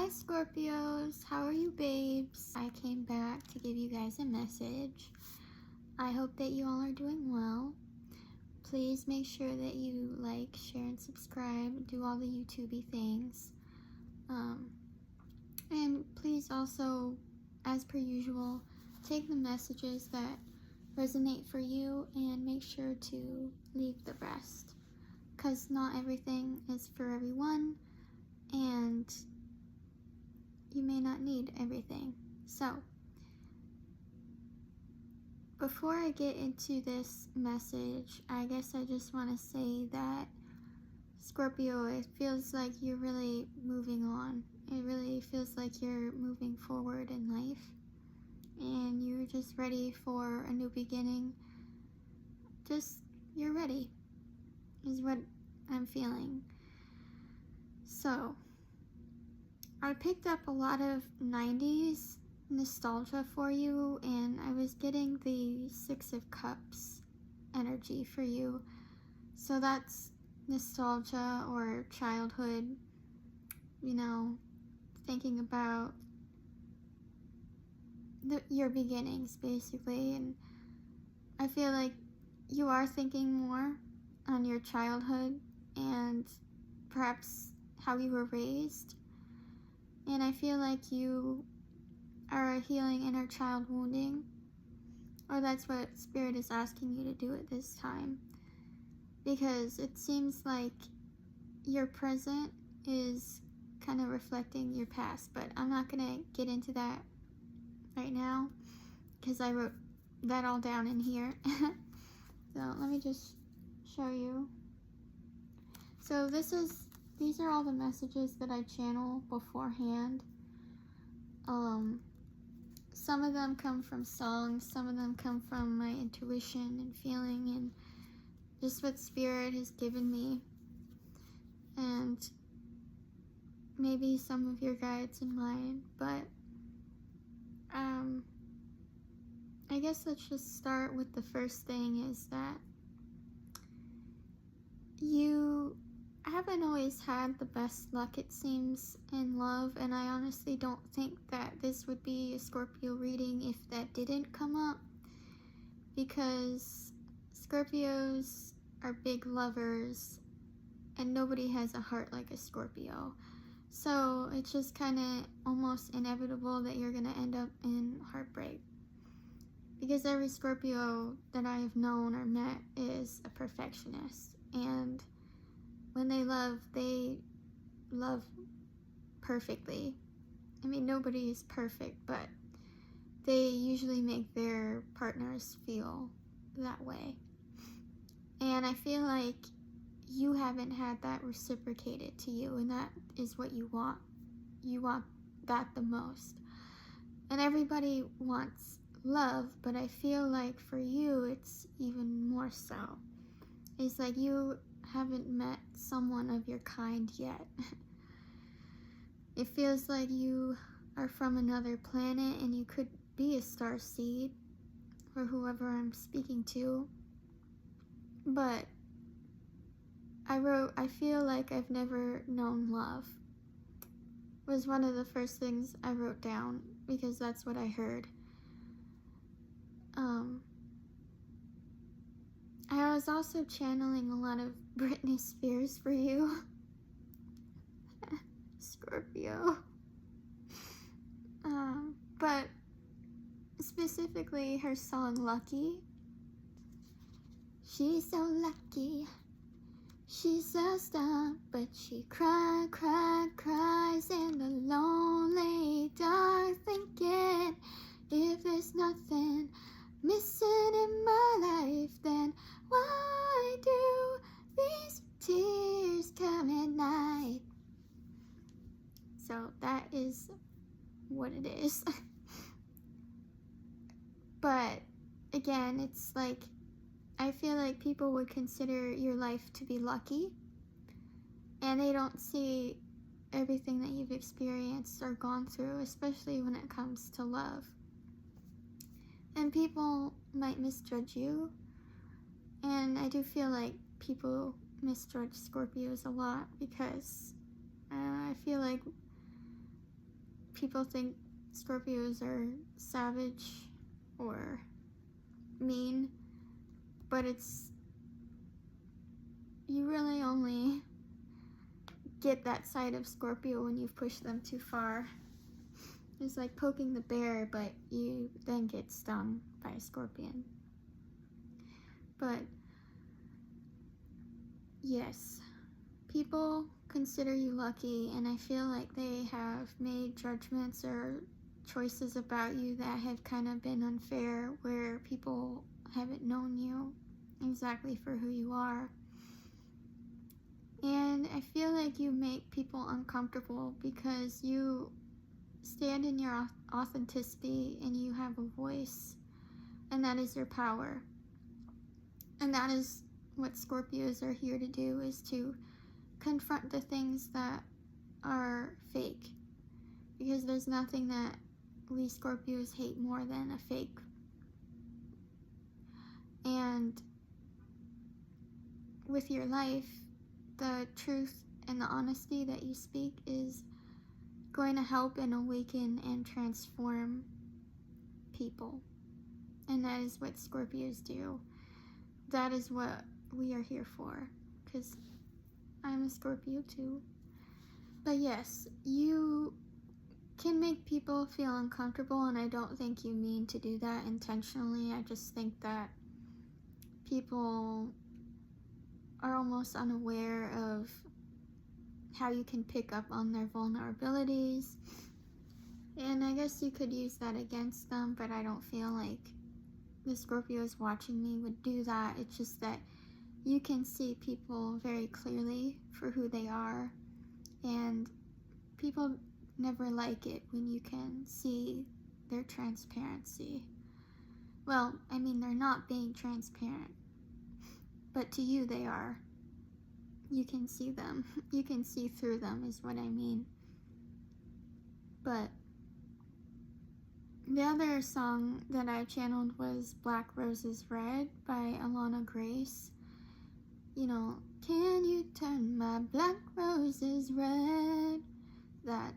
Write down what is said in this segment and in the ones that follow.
Hi Scorpios, how are you babes? I came back to give you guys a message. I hope that you all are doing well. Please make sure that you like, share, and subscribe. Do all the YouTubey things. And please also, as per usual, take the messages that resonate for you and make sure to leave the rest. Because not everything is for everyone, and you may not need everything. So, before I get into this message, I guess I just want to say that Scorpio, it feels like you're really moving on. It really feels like you're moving forward in life, and you're just ready for a new beginning. You're ready, is what I'm feeling. So, I picked up a lot of 90s nostalgia for you, and I was getting the Six of Cups energy for you. So that's nostalgia or childhood, thinking about your beginnings basically. And I feel like you are thinking more on your childhood and perhaps how you were raised. And I feel like you are healing inner child wounding, or that's what Spirit is asking you to do at this time, because it seems like your present is kind of reflecting your past. But I'm not going to get into that right now because I wrote that all down in here. So let me just show you. So these are all the messages that I channel beforehand. Some of them come from songs, some of them come from my intuition and feeling and just what Spirit has given me, and maybe some of your guides in mine. But I guess let's just start with the first thing, is that you haven't always had the best luck, it seems, in love, and I honestly don't think that this would be a Scorpio reading if that didn't come up, because Scorpios are big lovers and nobody has a heart like a Scorpio. So it's just kind of almost inevitable that you're going to end up in heartbreak, because every Scorpio that I have known or met is a perfectionist, and when they love perfectly. I mean, nobody is perfect, but they usually make their partners feel that way. And I feel like you haven't had that reciprocated to you, and that is what you want. You want that the most. And everybody wants love, but I feel like for you, it's even more so. It's like you haven't met someone of your kind yet. It feels like you are from another planet, and you could be a star seed or whoever I'm speaking to. But I feel like I've never known love was one of the first things I wrote down, because that's what I heard. I was also channeling a lot of Britney Spears for you. Scorpio. But specifically her song Lucky. She's so lucky, she's a star, but she cries in the lonely dark, thinking if there's nothing missing in my life, then why do these tears come at night? So that is what it is. But again, it's like, I feel like people would consider your life to be lucky, and they don't see everything that you've experienced or gone through, especially when it comes to love. And people might misjudge you, and I do feel like people misjudge Scorpios a lot, because I feel like people think Scorpios are savage or mean, but you really only get that side of Scorpio when you've pushed them too far. It's like poking the bear, but you then get stung by a scorpion. But yes, people consider you lucky, and I feel like they have made judgments or choices about you that have kind of been unfair, where people haven't known you exactly for who you are. And I feel like you make people uncomfortable because you stand in your authenticity and you have a voice, and that is your power. And that is what Scorpios are here to do, is to confront the things that are fake, because there's nothing that we Scorpios hate more than a fake. And with your life, the truth and the honesty that you speak is going to help and awaken and transform people. And that is what Scorpios do. That is what we are here for, because I'm a Scorpio too. But yes, you can make people feel uncomfortable, and I don't think you mean to do that intentionally. I just think that people are almost unaware of how you can pick up on their vulnerabilities, and I guess you could use that against them, but I don't feel like the Scorpios watching me would do that. It's just that you can see people very clearly for who they are, and people never like it when you can see their transparency. Well, I mean, they're not being transparent, but to you they are. You can see them. You can see through them is what I mean. But the other song that I channeled was Black Roses Red by Alana Grace. You know, can you turn my black roses red? That,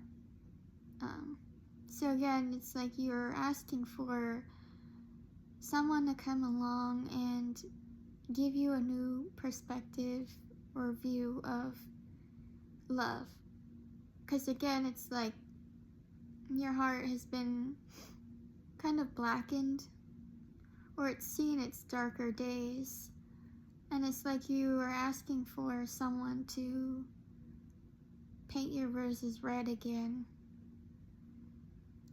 so again, it's like you're asking for someone to come along and give you a new perspective or view of love. Because again, it's like your heart has been kind of blackened, or it's seen its darker days, and it's like you are asking for someone to paint your roses red again.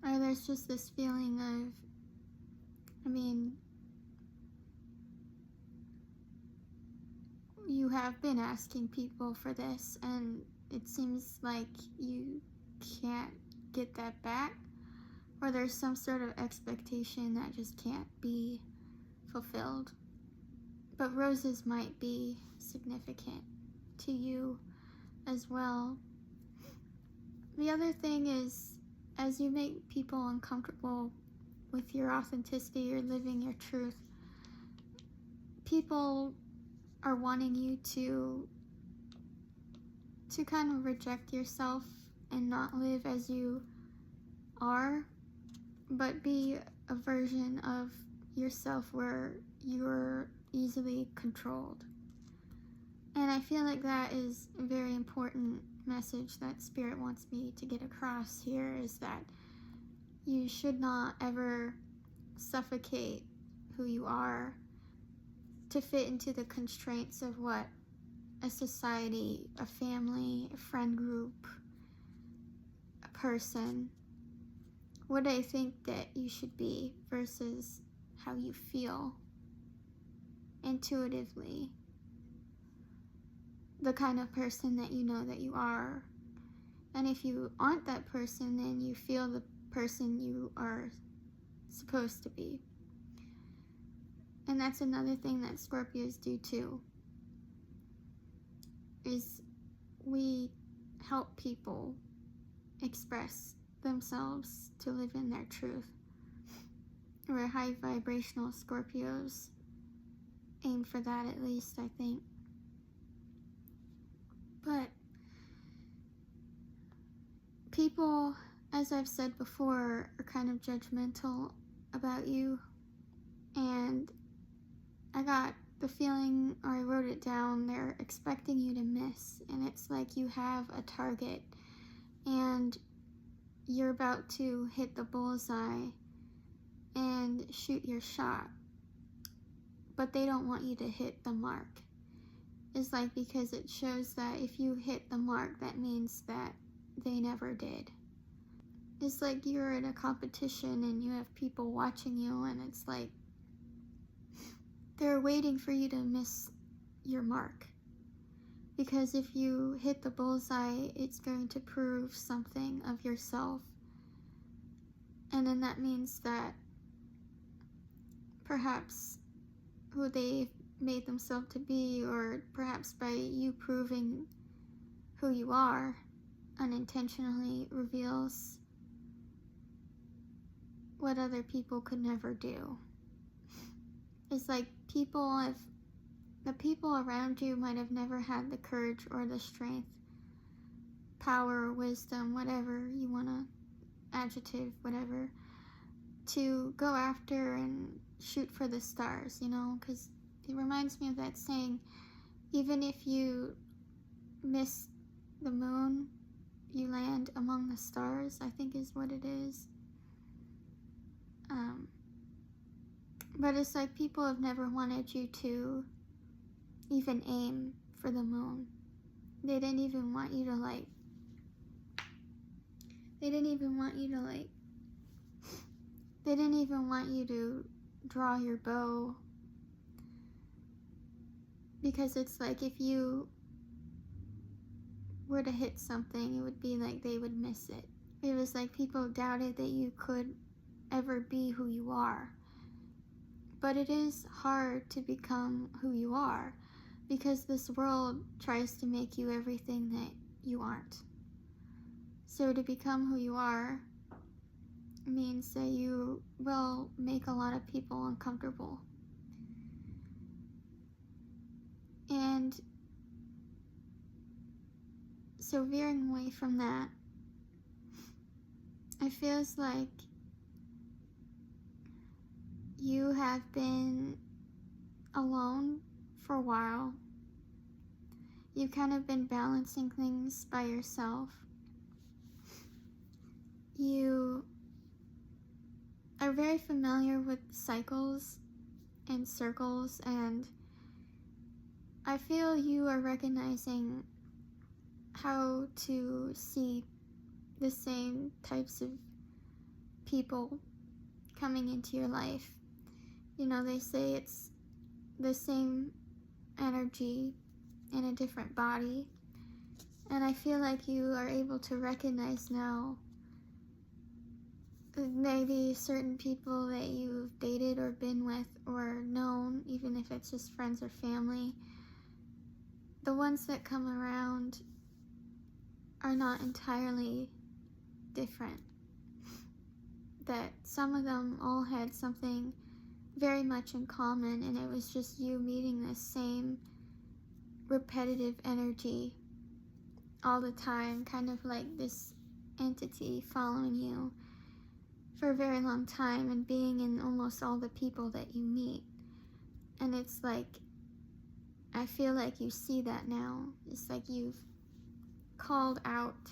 Or there's just this feeling of, I mean, you have been asking people for this, and it seems like you can't get that back, or there's some sort of expectation that just can't be fulfilled. But roses might be significant to you as well. The other thing is, as you make people uncomfortable with your authenticity, you're living your truth, people are wanting you to kind of reject yourself and not live as you are, but be a version of yourself where you're easily controlled. And I feel like that is a very important message that Spirit wants me to get across here, is that you should not ever suffocate who you are to fit into the constraints of what a society, a family, a friend group, a person, what they think that you should be versus how you feel intuitively, the kind of person that you know that you are. And if you aren't that person, then you feel the person you are supposed to be. And that's another thing that Scorpios do too, is we help people express themselves to live in their truth. We're high vibrational Scorpios. Aim for that, at least, I think. But people, as I've said before, are kind of judgmental about you. And I got the feeling, or I wrote it down, they're expecting you to miss. And it's like you have a target and you're about to hit the bullseye and shoot your shot. But they don't want you to hit the mark. It's like, because it shows that if you hit the mark, that means that they never did. It's like you're in a competition and you have people watching you, and it's like they're waiting for you to miss your mark. Because if you hit the bullseye, it's going to prove something of yourself. And then that means that perhaps who they've made themselves to be, or perhaps by you proving who you are, unintentionally reveals what other people could never do. It's like the people around you might have never had the courage or the strength, power, wisdom, whatever you want to adjective, whatever, to go after and shoot for the stars, you know, because it reminds me of that saying, even if you miss the moon, you land among the stars, I think is what it is. But it's like people have never wanted you to even aim for the moon. They didn't even want you to they didn't even want you to draw your bow. Because it's like if you were to hit something, it would be like they would miss it. It was like people doubted that you could ever be who you are. But it is hard to become who you are, because this world tries to make you everything that you aren't. So to become who you are means that you will make a lot of people uncomfortable. And so veering away from that, it feels like you have been alone for a while. You've kind of been balancing things by yourself. You are very familiar with cycles and circles, and I feel you are recognizing how to see the same types of people coming into your life. You know, they say it's the same energy in a different body. And I feel like you are able to recognize now maybe certain people that you've dated or been with or known, even if it's just friends or family. The ones that come around are not entirely different. That some of them all had something very much in common, and it was just you meeting this same repetitive energy all the time, kind of like this entity following you for a very long time and being in almost all the people that you meet. And it's like, I feel like you see that now. It's like you've called out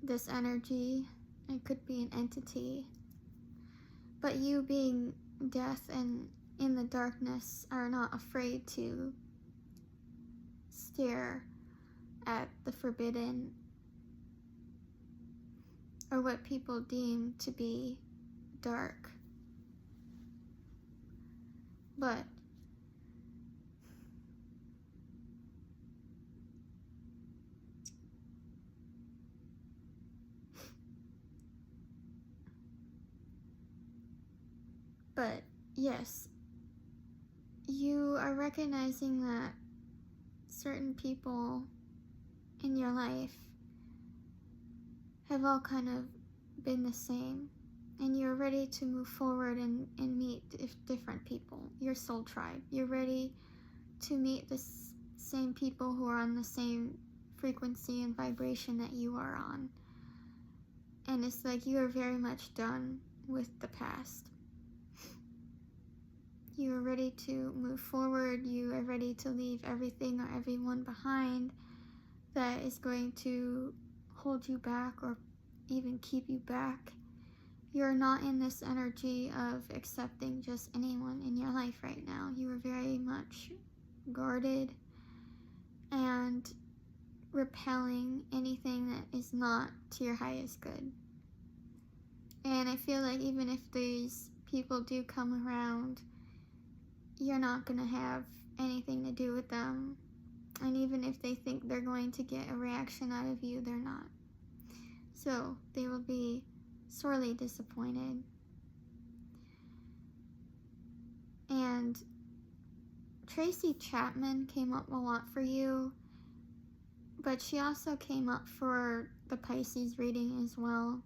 this energy. It could be an entity. But you, being death and in the darkness, are not afraid to stare at the forbidden, or what people deem to be dark. But yes, you are recognizing that certain people in your life have all kind of been the same, and you're ready to move forward and meet different people, your soul tribe. You're ready to meet the same people who are on the same frequency and vibration that you are on. And it's like you are very much done with the past. You are ready to move forward. You are ready to leave everything or everyone behind that is going to hold you back or even keep you back. You're not in this energy of accepting just anyone in your life right now. You are very much guarded and repelling anything that is not to your highest good. And I feel like even if these people do come around, you're not going to have anything to do with them. And even if they think they're going to get a reaction out of you, they're not. So they will be sorely disappointed. And Tracy Chapman came up a lot for you, but she also came up for the Pisces reading as well.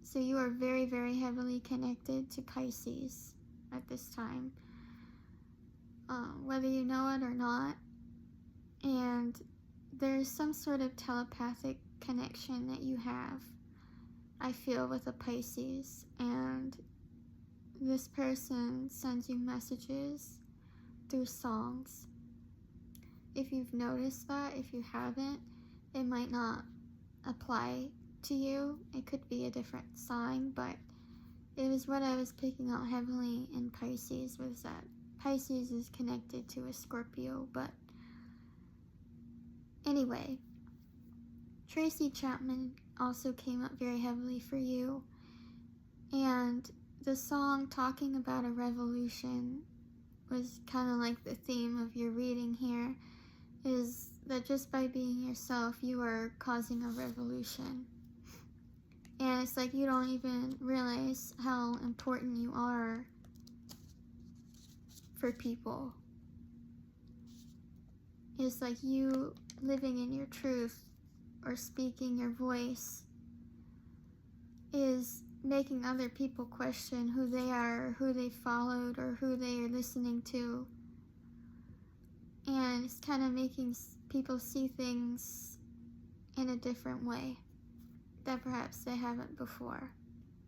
So you are very, very heavily connected to Pisces at this time, whether you know it or not. And there's some sort of telepathic connection that you have, I feel, with a Pisces. And this person sends you messages through songs. If you've noticed that, if you haven't, it might not apply to you. It could be a different sign, but it was what I was picking out heavily in Pisces, was that Pisces is connected to a Scorpio. But anyway, Tracy Chapman also came up very heavily for you. And the song talking about a revolution was kind of like the theme of your reading here, is that just by being yourself, you are causing a revolution. And it's like you don't even realize how important you are for people. It's like you living in your truth or speaking your voice is making other people question who they are, or who they followed, or who they are listening to. And it's kind of making people see things in a different way that perhaps they haven't before.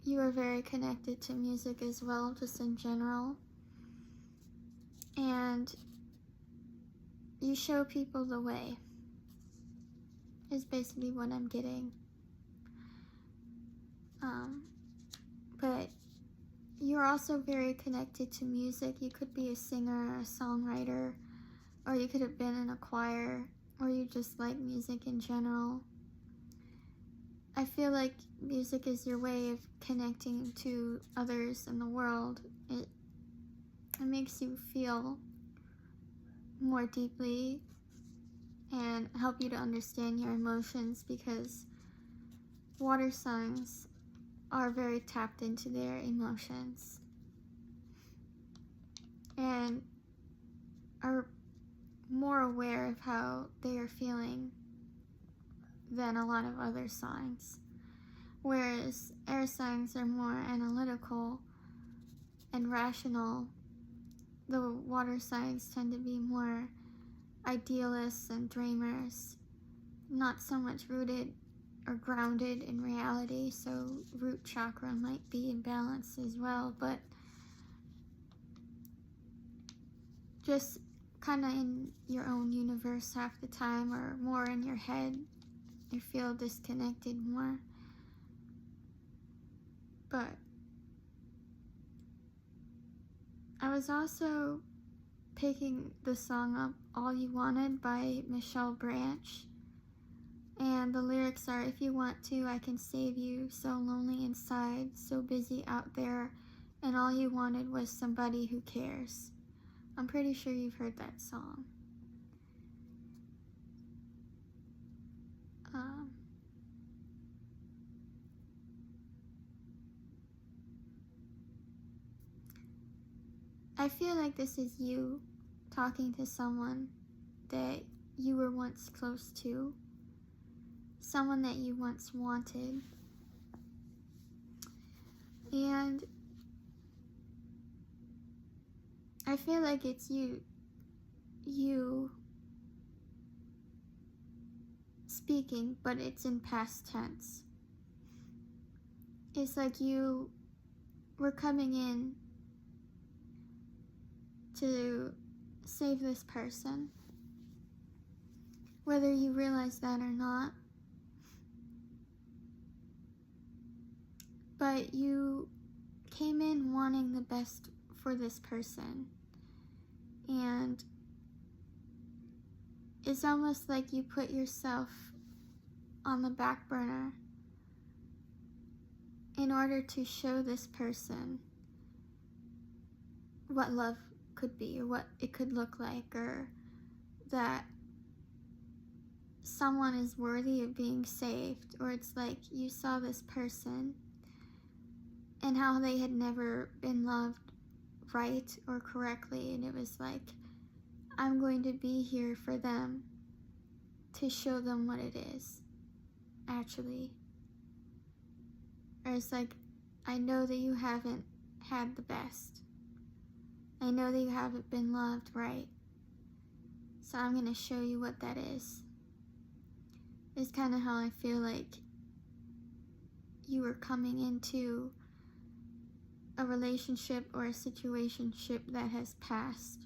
You are very connected to music as well, just in general. And you show people the way, is basically what I'm getting. But you're also very connected to music. You could be a singer, a songwriter, or you could have been in a choir, or you just like music in general. I feel like music is your way of connecting to others in the world. It makes you feel more deeply and help you to understand your emotions, because water signs are very tapped into their emotions and are more aware of how they are feeling than a lot of other signs. Whereas air signs are more analytical and rational, the water signs tend to be more idealists and dreamers, not so much rooted or grounded in reality. So root chakra might be imbalanced as well, but just kind of in your own universe half the time, or more in your head. You feel disconnected more. But I was also picking the song up, All You Wanted by Michelle Branch. And the lyrics are, if you want to, I can save you, so lonely inside, so busy out there, and all you wanted was somebody who cares. I'm pretty sure you've heard that song. I feel like this is you talking to someone that you were once close to, someone that you once wanted. And I feel like it's you speaking, but it's in past tense. it's like you were coming in to save this person, whether you realize that or not. But you came in wanting the best for this person, and it's almost like you put yourself on the back burner in order to show this person what love could be, or what it could look like, or that someone is worthy of being saved. Or it's like you saw this person and how they had never been loved right or correctly, and it was like, I'm going to be here for them to show them what it is, actually. Or it's like, I know that you haven't had the best. I know that you haven't been loved right. So I'm going to show you what that is. It's kind of how I feel like you were coming into a relationship or a situationship that has passed.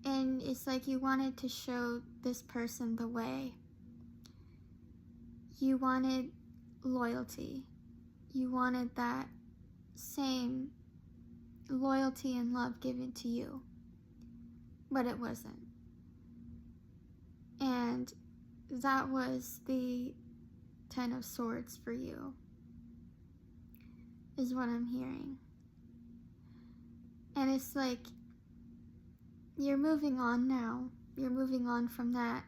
And it's like you wanted to show this person the way. You wanted loyalty. You wanted that same loyalty and love given to you. But it wasn't. And that was the Ten of Swords for you, is what I'm hearing. And it's like, you're moving on now. You're moving on from that.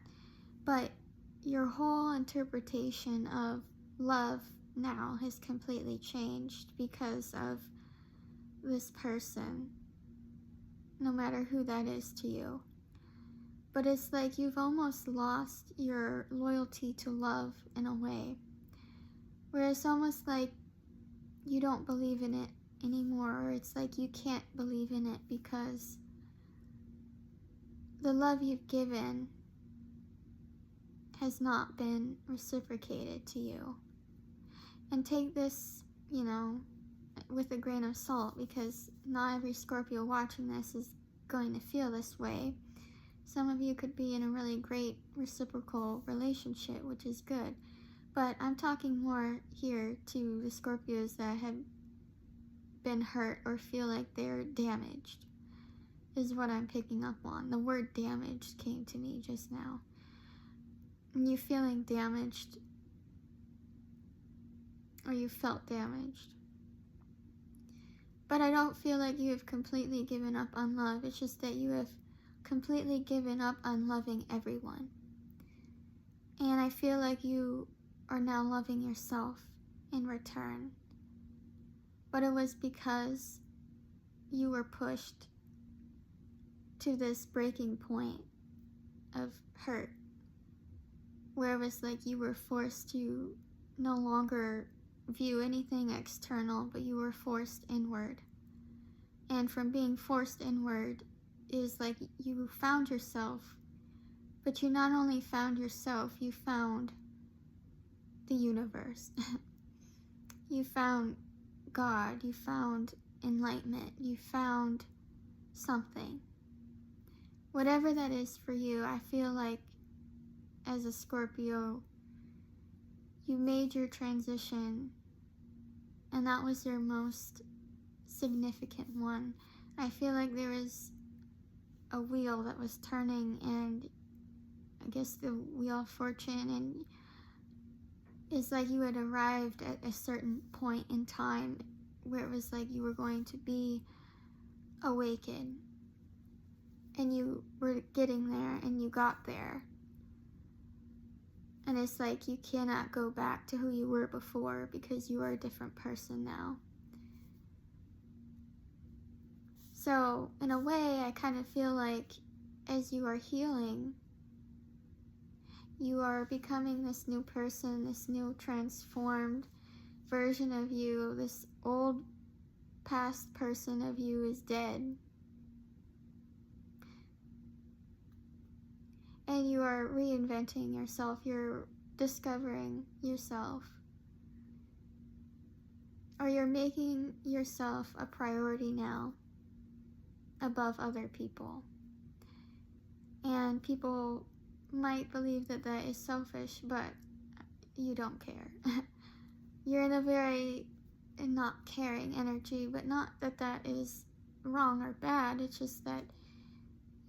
But your whole interpretation of love now has completely changed because of this person, no matter who that is to you. But it's like you've almost lost your loyalty to love in a way, where it's almost like you don't believe in it anymore, or it's like you can't believe in it because the love you've given has not been reciprocated to you. And take this, with a grain of salt, because not every Scorpio watching this is going to feel this way. Some of you could be in a really great reciprocal relationship, which is good. But I'm talking more here to the Scorpios that have been hurt or feel like they're damaged, is what I'm picking up on. The word damaged came to me just now. And you feeling damaged, or you felt damaged. But I don't feel like you have completely given up on love. It's just that you have completely given up on loving everyone. And I feel like you are now loving yourself in return. But it was because you were pushed to this breaking point of hurt, where it was like you were forced to no longer view anything external, but you were forced inward. And from being forced inward is like you found yourself, but you not only found yourself, you found the universe. You found God, you found enlightenment, you found something. Whatever that is for you, I feel like as a Scorpio, you made your transition, and that was your most significant one. I feel like there was a wheel that was turning, and I guess the wheel of fortune, and it's like you had arrived at a certain point in time where it was like you were going to be awakened, and you were getting there, and you got there. And it's like you cannot go back to who you were before, because you are a different person now. So in a way, I kind of feel like as you are healing, you are becoming this new person, this new transformed version of you. This old past person of you is dead. And you are reinventing yourself. You're discovering yourself. or you're making yourself a priority now above other people. And people might believe that that is selfish, but you don't care. You're in a very not caring energy, but not that that is wrong or bad. It's just that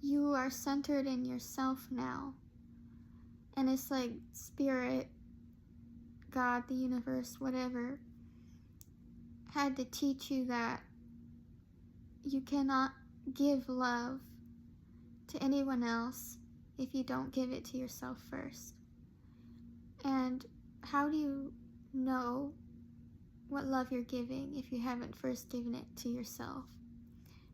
you are centered in yourself now. And it's like spirit, God, the universe, whatever, had to teach you that you cannot give love to anyone else if you don't give it to yourself first. And how do you know what love you're giving if you haven't first given it to yourself?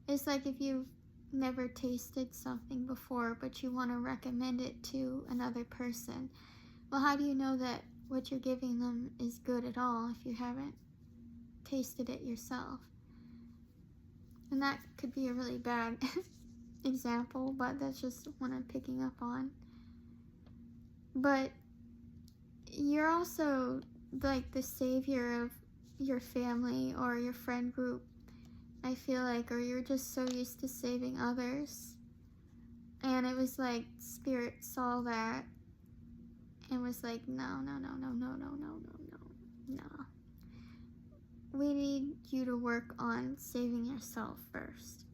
It's like if you've never tasted something before, but you want to recommend it to another person. Well, how do you know that what you're giving them is good at all if you haven't tasted it yourself? And that could be a really bad example, but that's just what I'm picking up on. But you're also like the savior of your family or your friend group, I feel like, or you're just so used to saving others. And it was like spirit saw that and was like, no. We need you to work on saving yourself first.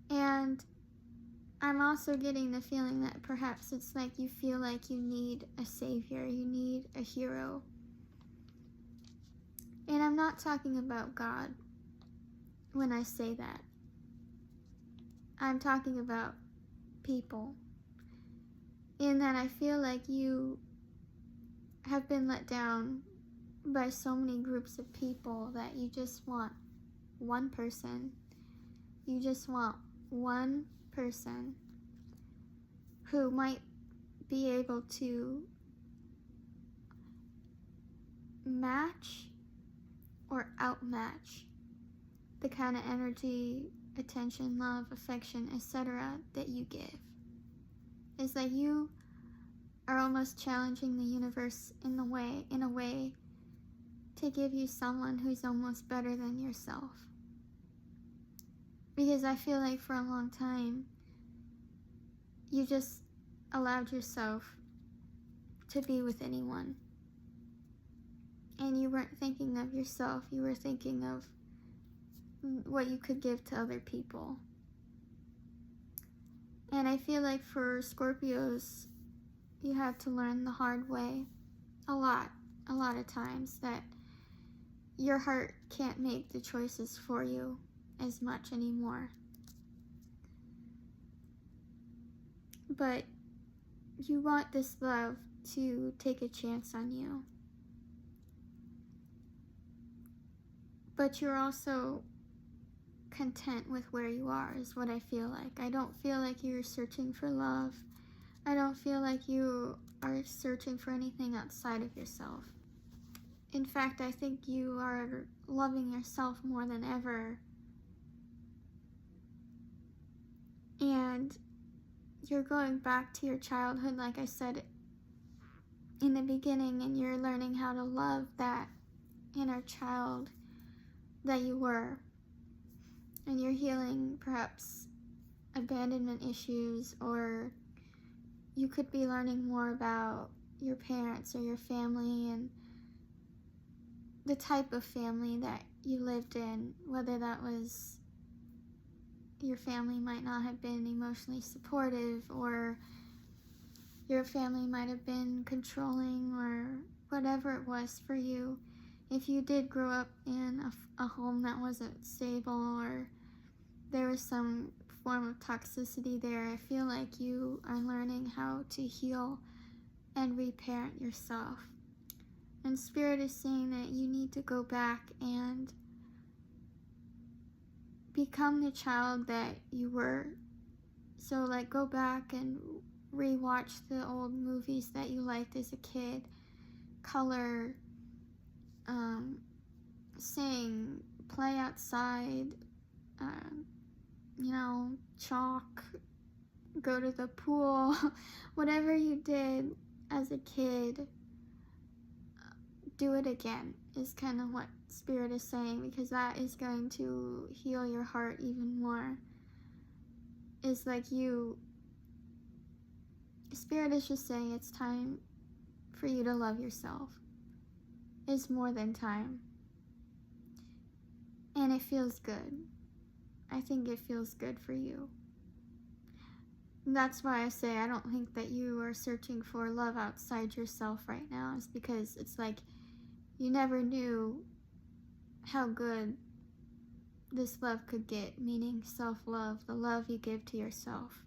And I'm also getting the feeling that perhaps it's like you feel like you need a savior, you need a hero. And I'm not talking about God when I say that. I'm talking about people. In that I feel like you have been let down by so many groups of people that you just want one person. You just want one person who might be able to match or outmatch the kind of energy, attention, love, affection, etc. that you give. It's like you are almost challenging the universe in a way to give you someone who's almost better than yourself. Because I feel like for a long time you just allowed yourself to be with anyone. And you weren't thinking of yourself, you were thinking of what you could give to other people. And I feel like for Scorpios, you have to learn the hard way a lot of times, that your heart can't make the choices for you as much anymore. But you want this love to take a chance on you. But you're also content with where you are, is what I feel like. I don't feel like you're searching for love. I don't feel like you are searching for anything outside of yourself. In fact, I think you are loving yourself more than ever. And you're going back to your childhood, like I said in the beginning, and you're learning how to love that inner child that you were. And you're healing perhaps abandonment issues, or you could be learning more about your parents or your family and the type of family that you lived in, whether that was your family might not have been emotionally supportive, or your family might have been controlling, or whatever it was for you. If you did grow up in a home that wasn't stable, or there was some form of toxicity there, I feel like you are learning how to heal and reparent yourself. And Spirit is saying that you need to go back and become the child that you were. So like go back and rewatch the old movies that you liked as a kid, color, sing, play outside, chalk, go to the pool, whatever you did as a kid, do it again, is kind of what Spirit is saying, because that is going to heal your heart even more. It's like Spirit is just saying it's time for you to love yourself. It's more than time. And it feels good. I think it feels good for you. And that's why I say I don't think that you are searching for love outside yourself right now. It's because it's like you never knew how good this love could get, meaning self-love, the love you give to yourself.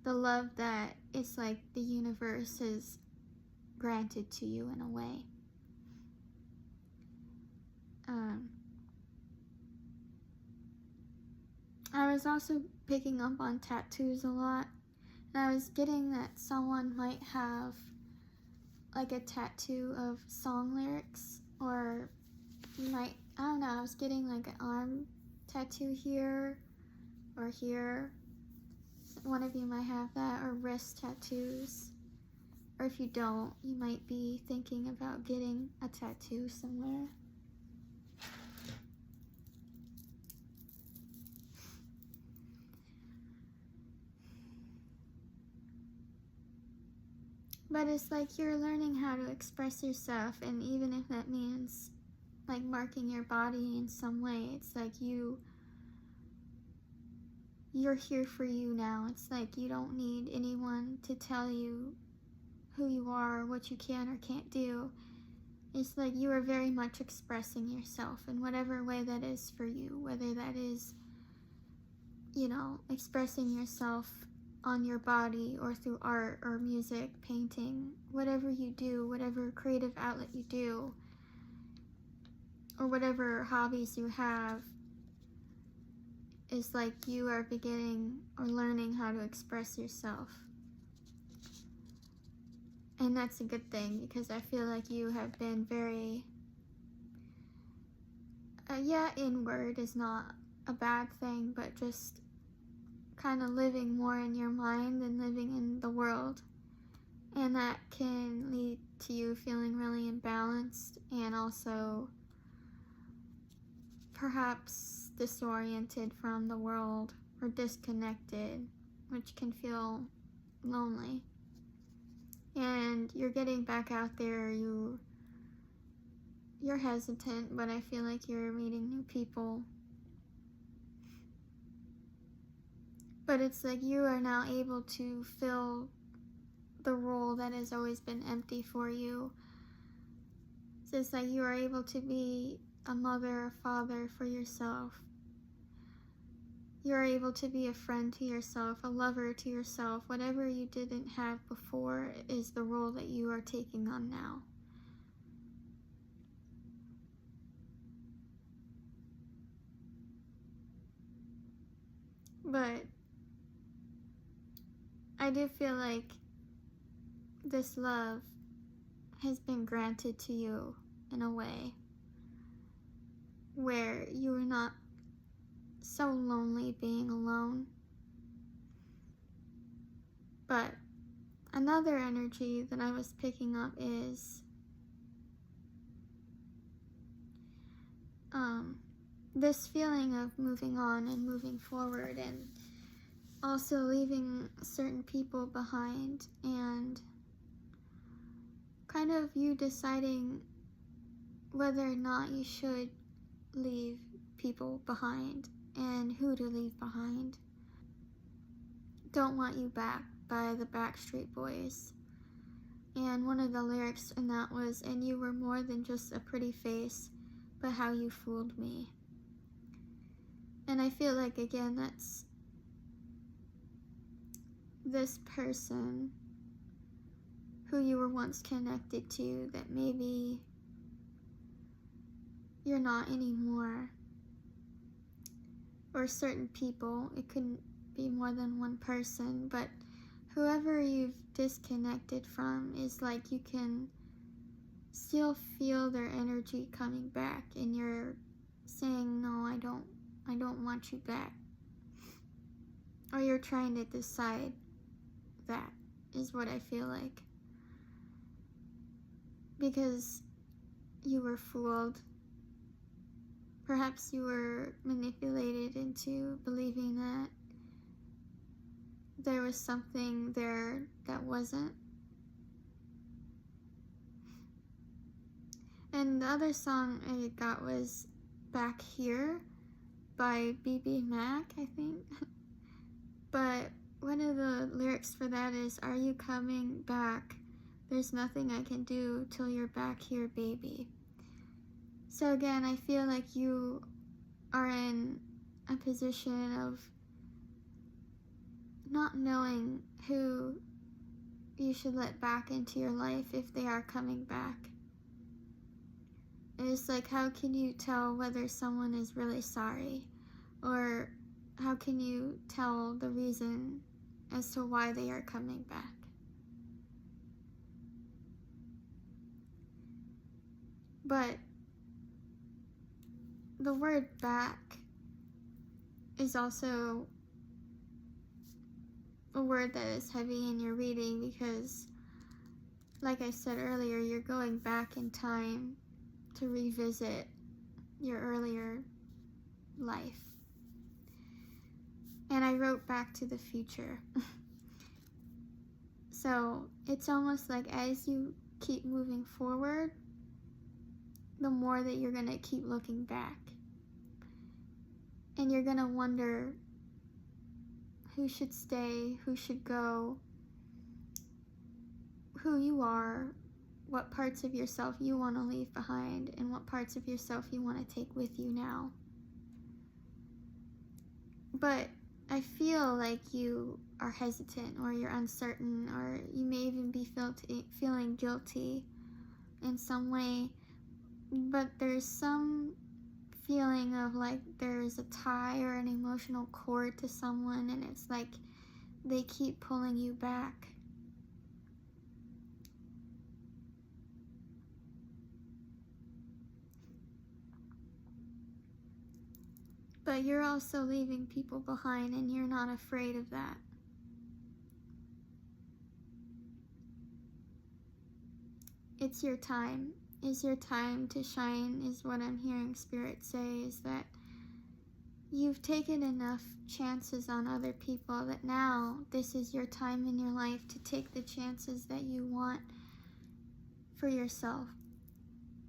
The love that it's like the universe has granted to you in a way. I was also picking up on tattoos a lot, and I was getting that someone might have like a tattoo of song lyrics, or I don't know, I was getting like an arm tattoo here or here. One of you might have that, or wrist tattoos. Or if you don't, you might be thinking about getting a tattoo somewhere. But it's like you're learning how to express yourself, and even if that means like marking your body in some way, it's like you're here for you now. It's like you don't need anyone to tell you who you are, what you can or can't do. It's like you are very much expressing yourself in whatever way that is for you, whether that is, expressing yourself on your body or through art or music, painting, whatever you do, whatever creative outlet you do, or whatever hobbies you have. It's like you are beginning or learning how to express yourself. And that's a good thing, because I feel like you have been very, inward is not a bad thing, but just kind of living more in your mind than living in the world. And that can lead to you feeling really imbalanced and also perhaps disoriented from the world or disconnected, which can feel lonely. And you're getting back out there, you're hesitant, but I feel like you're meeting new people. But it's like you are now able to fill the role that has always been empty for you. So it's like you are able to be a mother, a father for yourself. You're able to be a friend to yourself, a lover to yourself. Whatever you didn't have before is the role that you are taking on now. But I do feel like this love has been granted to you in a way where you are not so lonely being alone. But another energy that I was picking up is this feeling of moving on and moving forward, and also leaving certain people behind, and kind of you deciding whether or not you should leave people behind and who to leave behind. Don't Want You Back by the Backstreet Boys. And one of the lyrics in that was, "And you were more than just a pretty face, but how you fooled me." And I feel like, again, that's this person who you were once connected to that maybe you're not anymore. Or certain people, it couldn't be more than one person, but whoever you've disconnected from is like you can still feel their energy coming back, and you're saying, "No, I don't want you back." Or you're trying to decide that, is what I feel like. Because you were fooled. Perhaps you were manipulated into believing that there was something there that wasn't. And the other song I got was Back Here by BB Mac, I think. But one of the lyrics for that is, "Are you coming back? There's nothing I can do till you're back here, baby." So again, I feel like you are in a position of not knowing who you should let back into your life if they are coming back. It's like, how can you tell whether someone is really sorry? Or how can you tell the reason as to why they are coming back? But the word back is also a word that is heavy in your reading because, like I said earlier, you're going back in time to revisit your earlier life. And I wrote Back to the Future. So it's almost like as you keep moving forward, the more that you're going to keep looking back. And you're going to wonder who should stay, who should go, who you are, what parts of yourself you want to leave behind, and what parts of yourself you want to take with you now. But I feel like you are hesitant, or you're uncertain, or you may even be feeling guilty in some way, but there's some feeling of like there's a tie or an emotional cord to someone, and it's like they keep pulling you back. But you're also leaving people behind, and you're not afraid of that. It's your time. It's your time to shine, is what I'm hearing Spirit say, is that you've taken enough chances on other people that now this is your time in your life to take the chances that you want for yourself.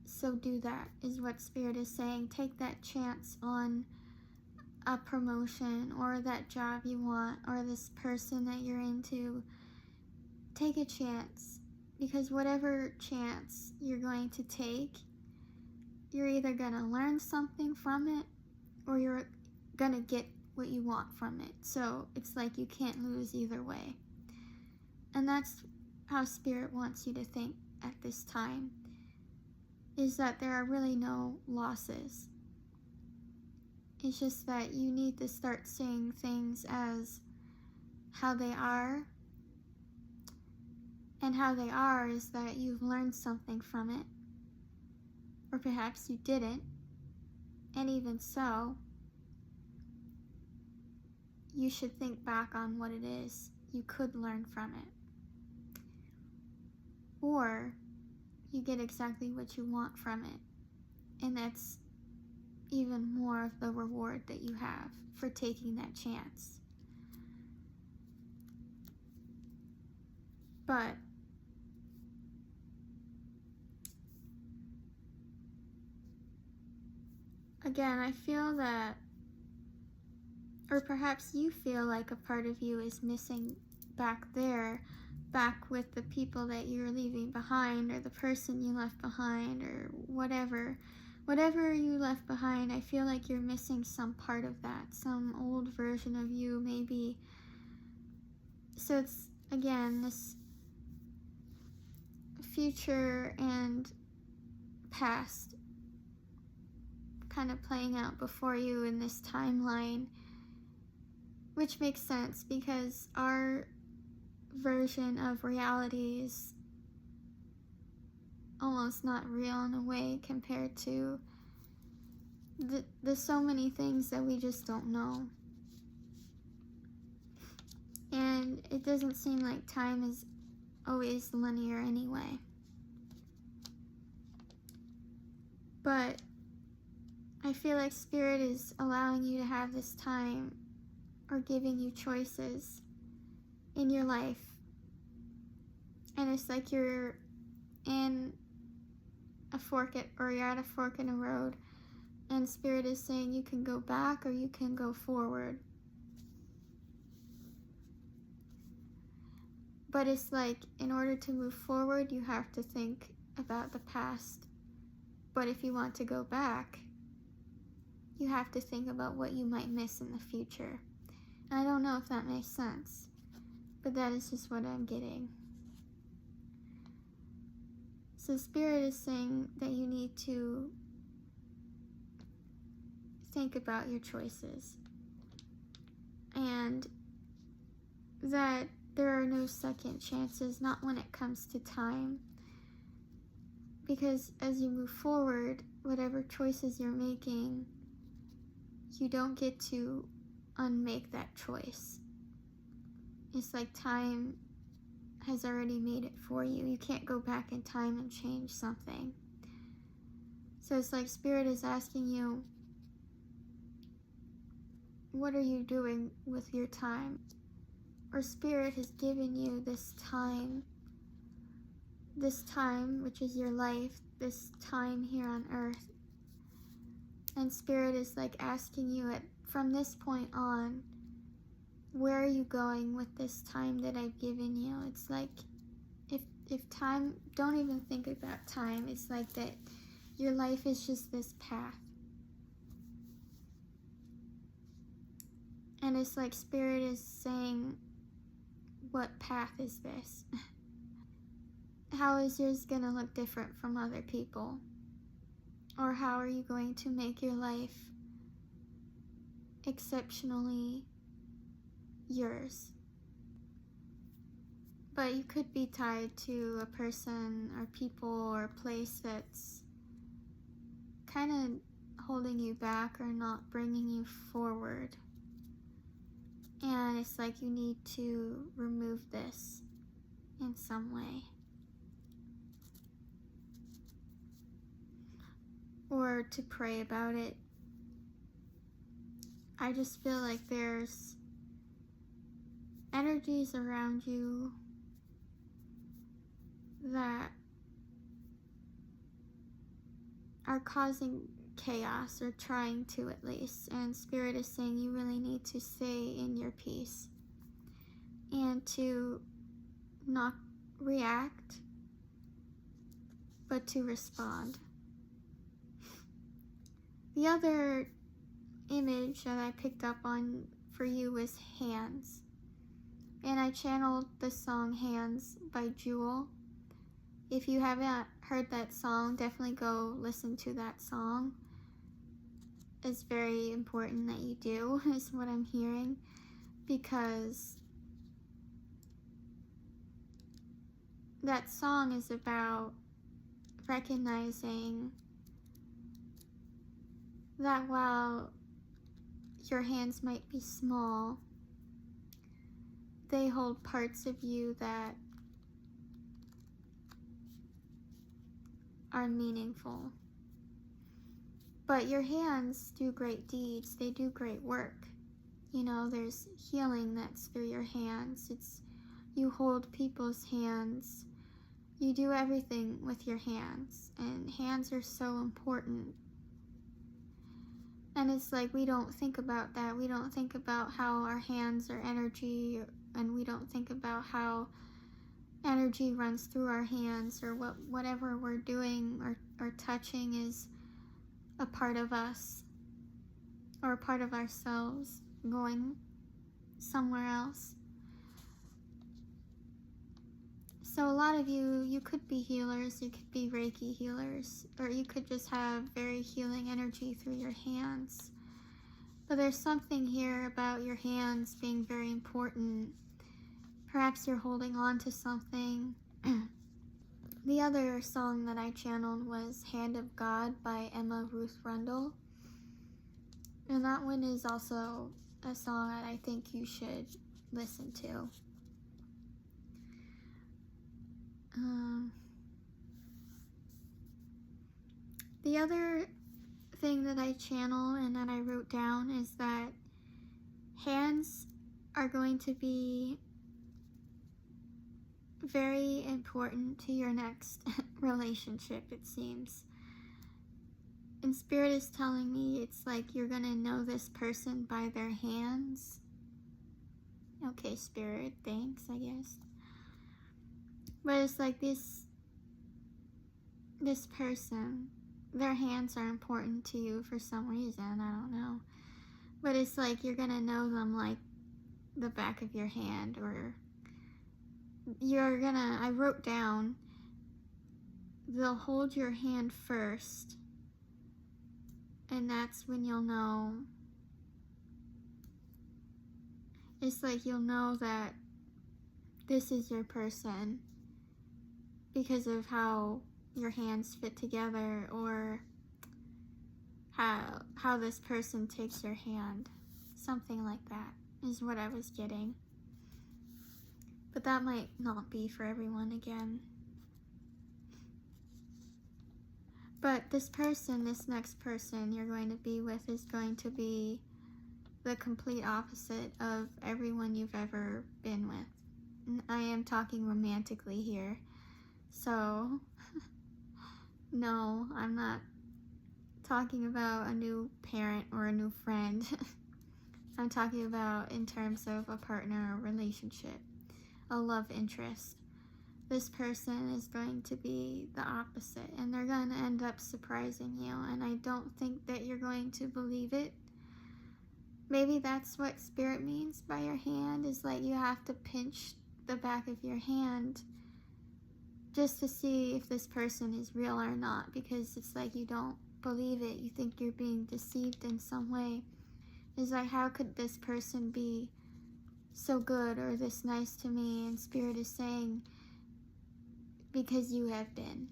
So do that, is what Spirit is saying. Take that chance on a promotion, or that job you want, or this person that you're into. Take a chance, because whatever chance you're going to take, you're either going to learn something from it, or you're going to get what you want from it. So it's like you can't lose either way. And that's how Spirit wants you to think at this time, is that there are really no losses. It's just that you need to start seeing things as how they are. And how they are is that you've learned something from it. Or perhaps you didn't. And even so, you should think back on what it is you could learn from it. Or you get exactly what you want from it. And that's even more of the reward that you have for taking that chance. But again, I feel that, or perhaps you feel like a part of you is missing back there, back with the people that you're leaving behind, or the person you left behind, or whatever you left behind. I feel like you're missing some part of that, some old version of you maybe. So it's, again, this future and past kind of playing out before you in this timeline, which makes sense because our version of reality is almost not real in a way compared to the so many things that we just don't know. And it doesn't seem like time is always linear anyway. But I feel like Spirit is allowing you to have this time, or giving you choices in your life. And it's like you're in a fork or you're at a fork in a road, and Spirit is saying you can go back or you can go forward. But it's like, in order to move forward, you have to think about the past. But if you want to go back, you have to think about what you might miss in the future. And I don't know if that makes sense, but that is just what I'm getting. So Spirit is saying that you need to think about your choices, and that there are no second chances, not when it comes to time. Because as you move forward, whatever choices you're making, you don't get to unmake that choice. It's like time has already made it for you. You can't go back in time and change something. So it's like Spirit is asking you, what are you doing with your time? Or Spirit has given you this time, which is your life, this time here on earth. And Spirit is like asking you, from this point on, where are you going with this time that I've given you? It's like, if time, don't even think about time. It's like that your life is just this path. And it's like Spirit is saying, what path is this? How is yours going to look different from other people? Or how are you going to make your life exceptionally yours? But you could be tied to a person or people or a place that's kind of holding you back or not bringing you forward. And it's like you need to remove this in some way. Or to pray about it. I just feel like there's energies around you that are causing chaos, or trying to at least. And Spirit is saying you really need to stay in your peace and to not react, but to respond. The other image that I picked up on for you was hands. And I channeled the song Hands by Jewel. If you haven't heard that song, definitely go listen to that song. It's very important that you do, is what I'm hearing. Because that song is about recognizing that while your hands might be small, they hold parts of you that are meaningful. But your hands do great deeds, they do great work. You know, there's healing that's through your hands. You hold people's hands. You do everything with your hands, and hands are so important. And it's like we don't think about that. We don't think about how our hands are energy, and we don't think about how energy runs through our hands, or whatever we're doing or touching is a part of us, or a part of ourselves going somewhere else. So a lot of you could be healers, you could be Reiki healers, or you could just have very healing energy through your hands. But there's something here about your hands being very important. Perhaps you're holding on to something. The other song that I channeled was Hand of God by Emma Ruth Rundle. And that one is also a song that I think you should listen to. the other thing that I channel and that I wrote down is that hands are going to be very important to your next relationship, it seems. And Spirit is telling me it's like you're gonna know this person by their hands. Okay, Spirit, thanks, I guess. But it's like this person, their hands are important to you for some reason, I don't know. But it's like you're gonna know them like the back of your hand, or I wrote down, they'll hold your hand first, and that's when you'll know. It's like you'll know that this is your person because of how your hands fit together, or how this person takes your hand. Something like that is what I was getting. But that might not be for everyone again. But this person, this next person you're going to be with, is going to be the complete opposite of everyone you've ever been with. And I am talking romantically here. So, no, I'm not talking about a new parent or a new friend. I'm talking about in terms of a partner or relationship, a love interest. This person is going to be the opposite, and they're going to end up surprising you, and I don't think that you're going to believe it. Maybe that's what Spirit means by your hand, is like you have to pinch the back of your hand just to see if this person is real or not, because it's like you don't believe it. You think you're being deceived in some way. It's like, how could this person be so good or this nice to me? And Spirit is saying, because you have been.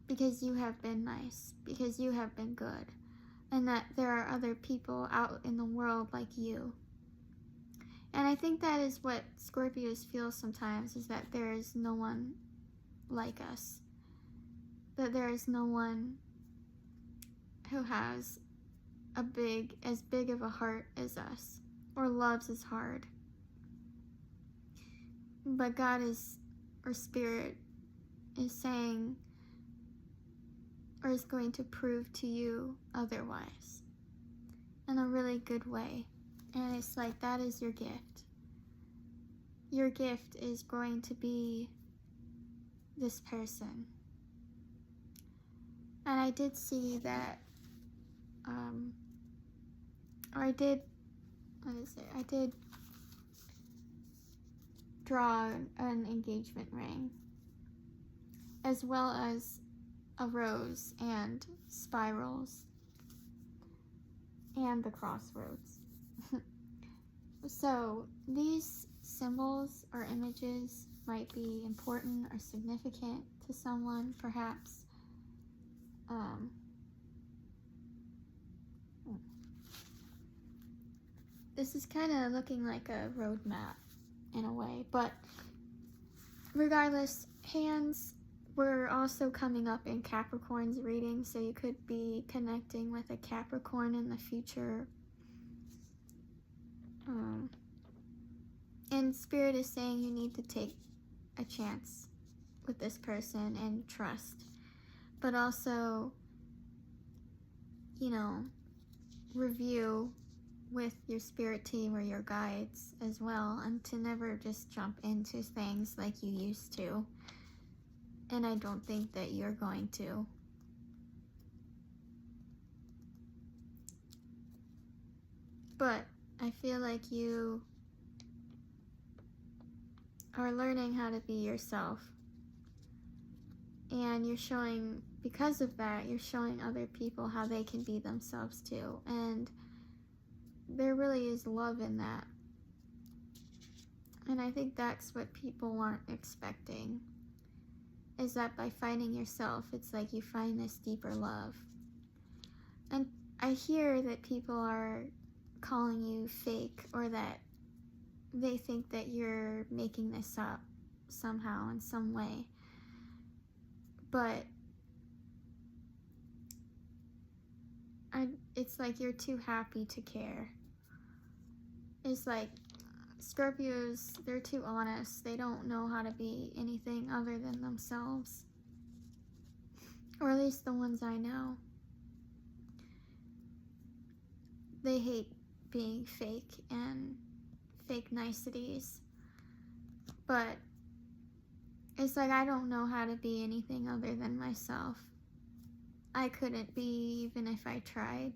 Because you have been nice. Because you have been good. And that there are other people out in the world like you. And I think that is what Scorpios feel sometimes, is that there is no one like us. That there is no one who has as big of a heart as us, or loves as hard. But God is, or Spirit is saying, or is going to prove to you otherwise, in a really good way. And it's like, that is your gift. Your gift is going to be this person. And I did see that, I did draw an engagement ring, as well as a rose and spirals and the crossroads. So these symbols or images might be important or significant to someone, perhaps. This is kind of looking like a roadmap in a way, but regardless, hands, we're also coming up in Capricorn's reading, so you could be connecting with a Capricorn in the future. And Spirit is saying you need to take a chance with this person and trust, but also, you know, review with your spirit team or your guides as well, and to never just jump into things like you used to. And I don't think that you're going to. But I feel like you are learning how to be yourself. And you're showing, because of that, you're showing other people how they can be themselves too. And there really is love in that. And I think that's what people aren't expecting, is that by finding yourself, it's like you find this deeper love. And I hear that people are calling you fake, or that they think that you're making this up somehow, in some way. But it's like you're too happy to care. It's like Scorpios, they're too honest. They don't know how to be anything other than themselves. Or at least the ones I know. They hate being fake and fake niceties. But it's like I don't know how to be anything other than myself. I couldn't be even if I tried.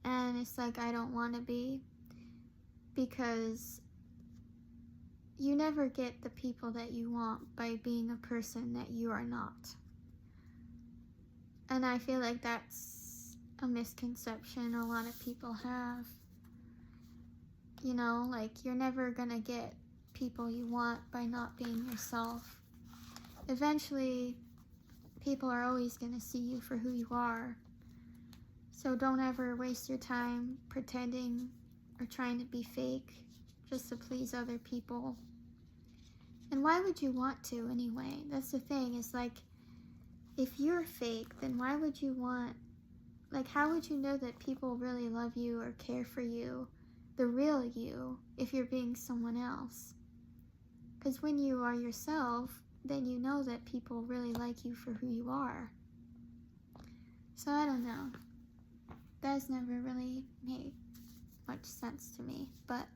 And it's like I don't want to be, because you never get the people that you want by being a person that you are not. And I feel like that's a misconception a lot of people have. You know, like you're never gonna get people you want by not being yourself. Eventually, people are always gonna see you for who you are. So don't ever waste your time pretending or trying to be fake just to please other people. And why would you want to anyway? That's the thing. It's like, if you're fake, then why would you want, like, how would you know that people really love you or care for you, the real you, if you're being someone else? Because when you are yourself, then you know that people really like you for who you are. So I don't know. That's never really made much sense to me. But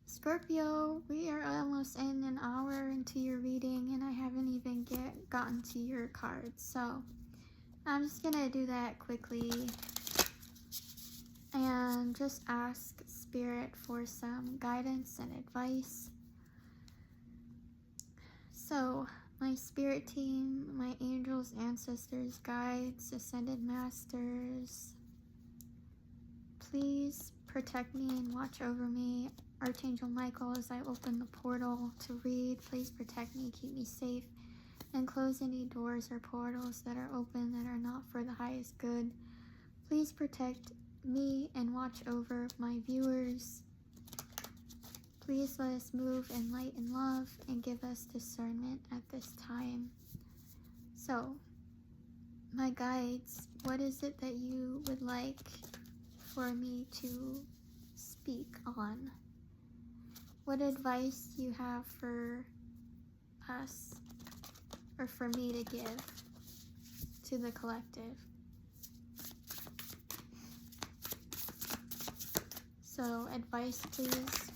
Scorpio, we are almost in an hour into your reading, and I haven't even gotten to your cards. So I'm just gonna do that quickly and just ask Spirit for some guidance and advice. So my spirit team, my angels, ancestors, guides, ascended masters, please protect me and watch over me. Archangel Michael, as I open the portal to read, please protect me, keep me safe, and close any doors or portals that are open that are not for the highest good. Please protect me and watch over my viewers. Please let us move in light and love and give us discernment at this time. So, my guides, what is it that you would like for me to speak on? What advice do you have for us, or for me to give to the collective? So, advice, please.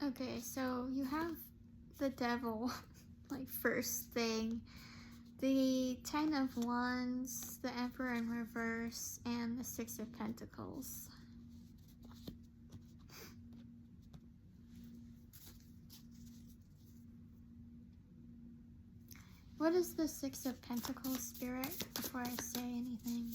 Okay, so you have the devil, like, first thing, the 10 of Wands, the Emperor in reverse, and the 6 of Pentacles. What is the 6 of Pentacles, Spirit, before I say anything?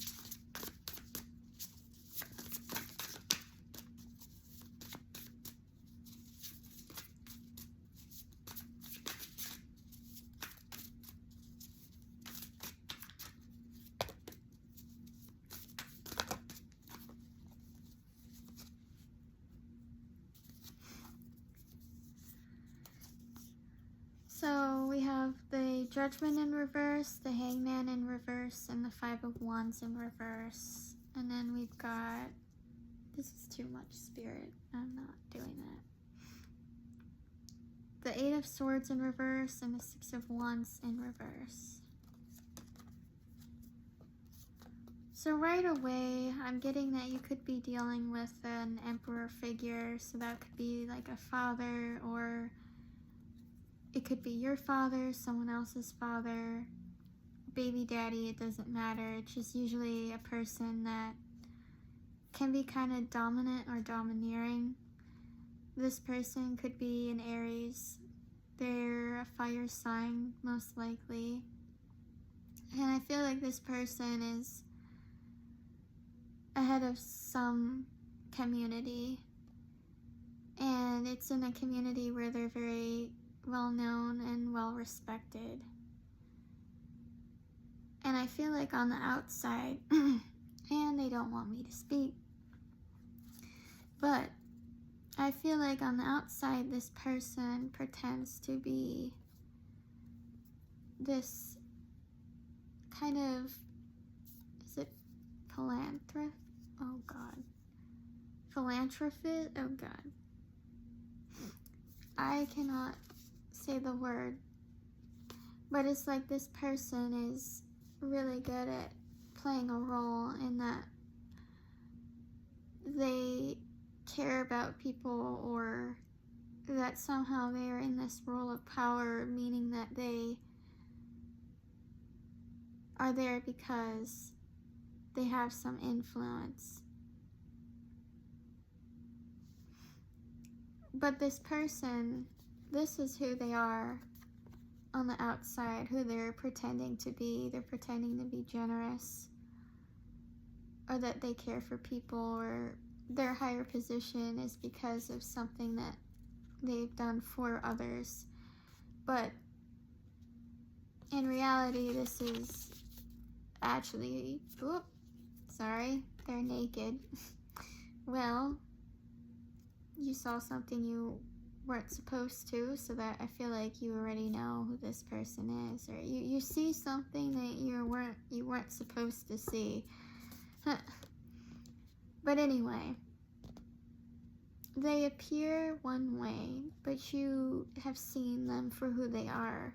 So we have the Judgment in reverse, the Hangman in reverse, and the 5 of Wands in reverse. And then we've got, this is too much, Spirit, I'm not doing that. The 8 of Swords in reverse and the 6 of Wands in reverse. So right away, I'm getting that you could be dealing with an Emperor figure. So that could be like a father, or it could be your father, someone else's father, baby daddy, it doesn't matter. It's just usually a person that can be kind of dominant or domineering. This person could be an Aries, they're a fire sign, most likely. And I feel like this person is ahead of some community. And it's in a community where they're very well known and well respected. And I feel like on the outside, and they don't want me to speak, but I feel like on the outside this person pretends to be this kind of, is it philanthropist? Oh God. Philanthropist? Oh God. I cannot say the word, but it's like this person is really good at playing a role in that they care about people, or that somehow they are in this role of power, meaning that they are there because they have some influence. But this person, this is who they are on the outside, who they're pretending to be. They're pretending to be generous, or that they care for people, or their higher position is because of something that they've done for others. But in reality, this is actually, sorry, they're naked. Well, you saw something you weren't supposed to, so that I feel like you already know who this person is, or you see something that you weren't supposed to see. But anyway, they appear one way, but you have seen them for who they are.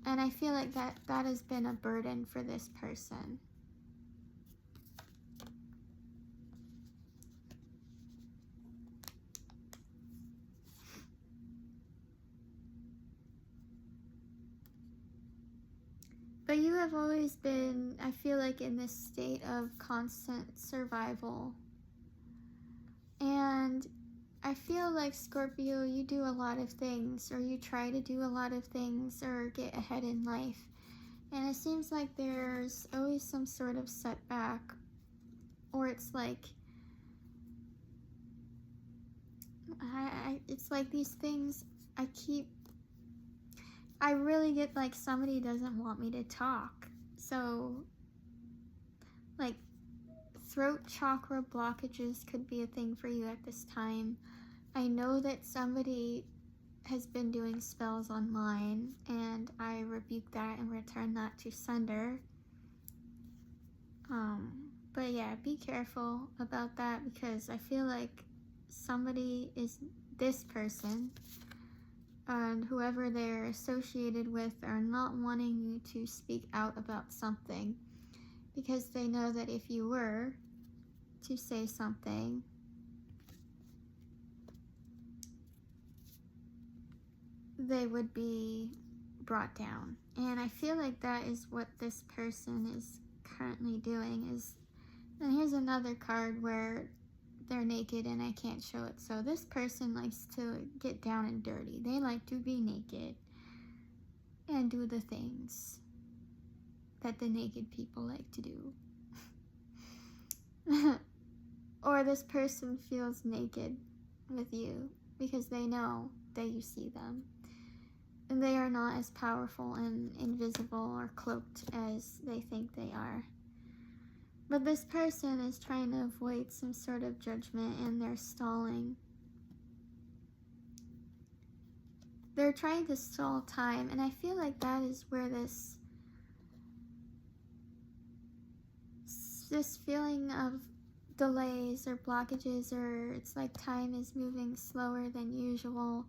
And I feel like that has been a burden for this person. But you have always been, I feel like, in this state of constant survival. And I feel like, Scorpio, you do a lot of things, or you try to do a lot of things, or get ahead in life. And it seems like there's always some sort of setback, or it's like, it's like these things I really get like somebody doesn't want me to talk. So, like, throat chakra blockages could be a thing for you at this time. I know that somebody has been doing spells online, and I rebuke that and return that to sender. But yeah, be careful about that, because I feel like somebody is, this person, and whoever they're associated with, are not wanting you to speak out about something, because they know that if you were to say something, they would be brought down. And I feel like that is what this person is currently doing. And here's another card where they're naked and I can't show it. So this person likes to get down and dirty. They like to be naked and do the things that the naked people like to do. Or this person feels naked with you because they know that you see them. And they are not as powerful and invisible or cloaked as they think they are. But this person is trying to avoid some sort of judgment, and they're stalling. They're trying to stall time, and I feel like that is where this feeling of delays or blockages, or it's like time is moving slower than usual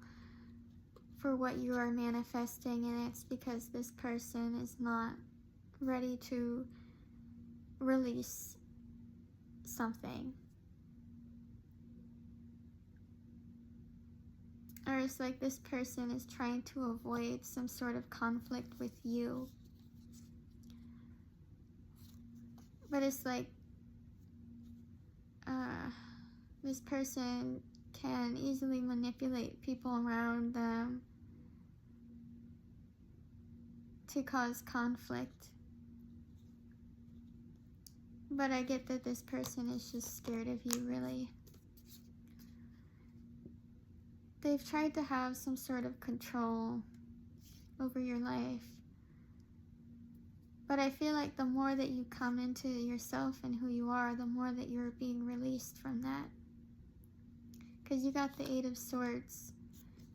for what you are manifesting, and it's because this person is not ready to release something. Or it's like this person is trying to avoid some sort of conflict with you. But it's like this person can easily manipulate people around them to cause conflict. But I get that this person is just scared of you, really. They've tried to have some sort of control over your life. But I feel like the more that you come into yourself and who you are, the more that you're being released from that. Because you got the Eight of Swords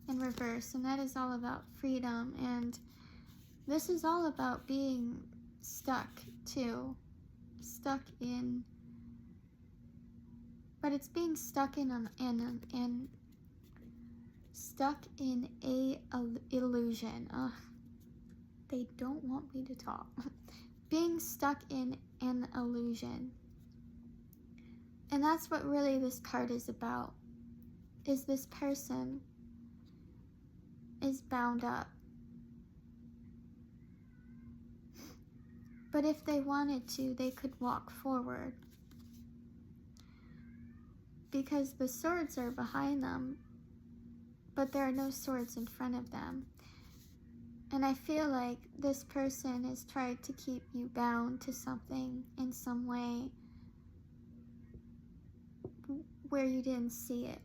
in reverse, and that is all about freedom. And this is all about being stuck, too. Stuck in... But it's being stuck stuck in a illusion. Ugh. They don't want me to talk. Being stuck in an illusion. And that's what really this card is about. Is this person is bound up. But if they wanted to, they could walk forward. Because the swords are behind them, but there are no swords in front of them. And I feel like this person has tried to keep you bound to something in some way where you didn't see it.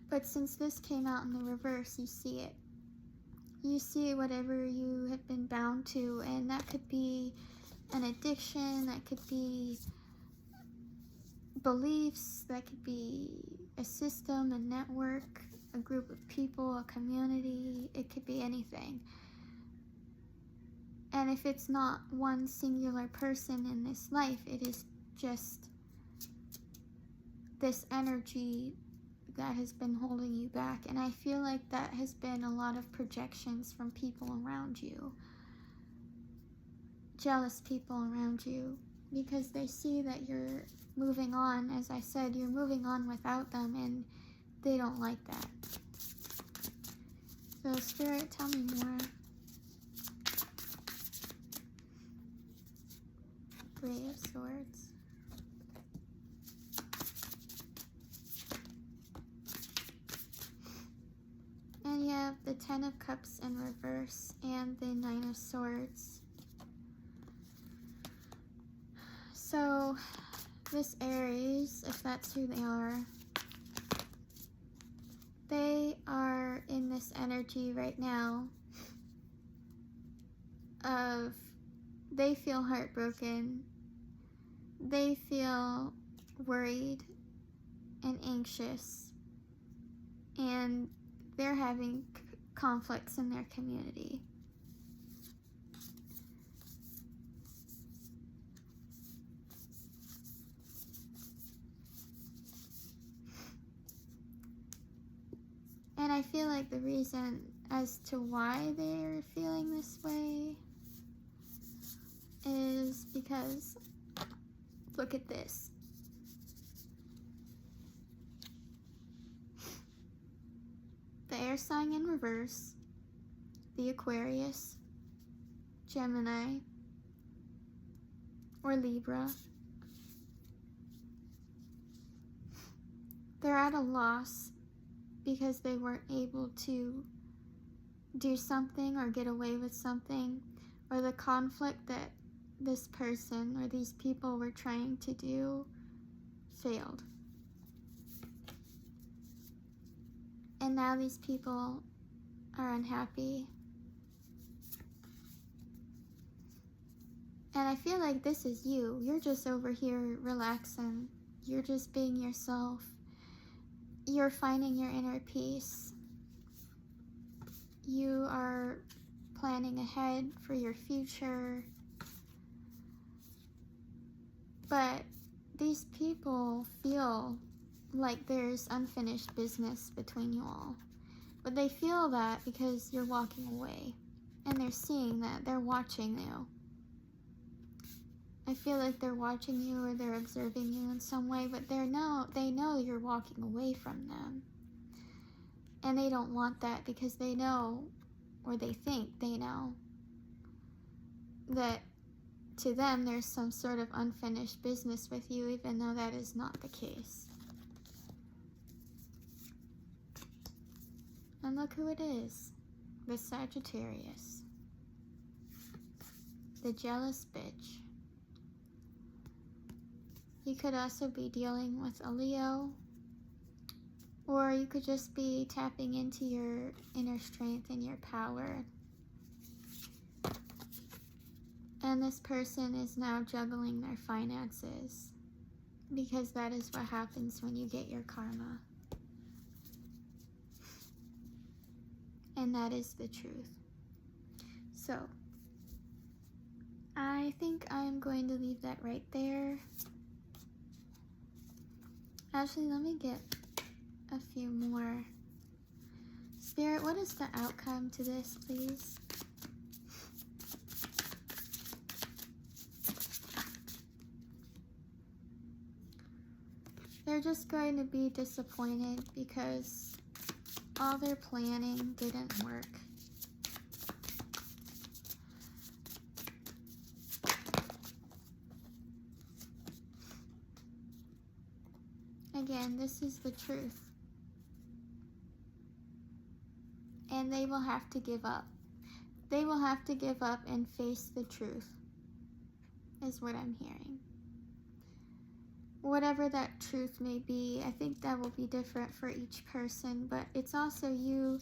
But since this came out in the reverse, you see it. You see whatever you have been bound to, and that could be an addiction, that could be beliefs, that could be a system, a network, a group of people, a community. It could be anything. And if it's not one singular person in this life, it is just this energy that has been holding you back. And I feel like that has been a lot of projections from people around you. Jealous people around you. Because they see that you're moving on. As I said, you're moving on without them, and they don't like that. So Spirit, tell me more. Three of Swords. And you have the Ten of Cups in reverse and the Nine of Swords. So this Aries, if that's who they are in this energy right now of they feel heartbroken, they feel worried and anxious, and they're having conflicts in their community. And I feel like the reason as to why they're feeling this way is because, look at this. The air sign in reverse, the Aquarius, Gemini, or Libra. They're at a loss because they weren't able to do something or get away with something, or the conflict that this person or these people were trying to do failed. And now these people are unhappy. And I feel like this is you. You're just over here relaxing. You're just being yourself. You're finding your inner peace. You are planning ahead for your future. But these people feel like there's unfinished business between you all. But they feel that because you're walking away. And they're seeing that. They're watching you. I feel like they're watching you or they're observing you in some way, but they know you're walking away from them. And they don't want that because they know, or they think they know, that to them there's some sort of unfinished business with you, even though that is not the case. And look who it is, the Sagittarius. the jealous bitch. You could also be dealing with a Leo, or you could just be tapping into your inner strength and your power. And this person is now juggling their finances, because that is what happens when you get your karma. And that is the truth. So, I think I'm going to leave that right there. Actually, let me get a few more. Spirit, what is the outcome to this, please? They're just going to be disappointed because all their planning didn't work. Again, this is the truth. And they will have to give up. They will have to give up and face the truth, is what I'm hearing. Whatever that truth may be, I think that will be different for each person, but it's also you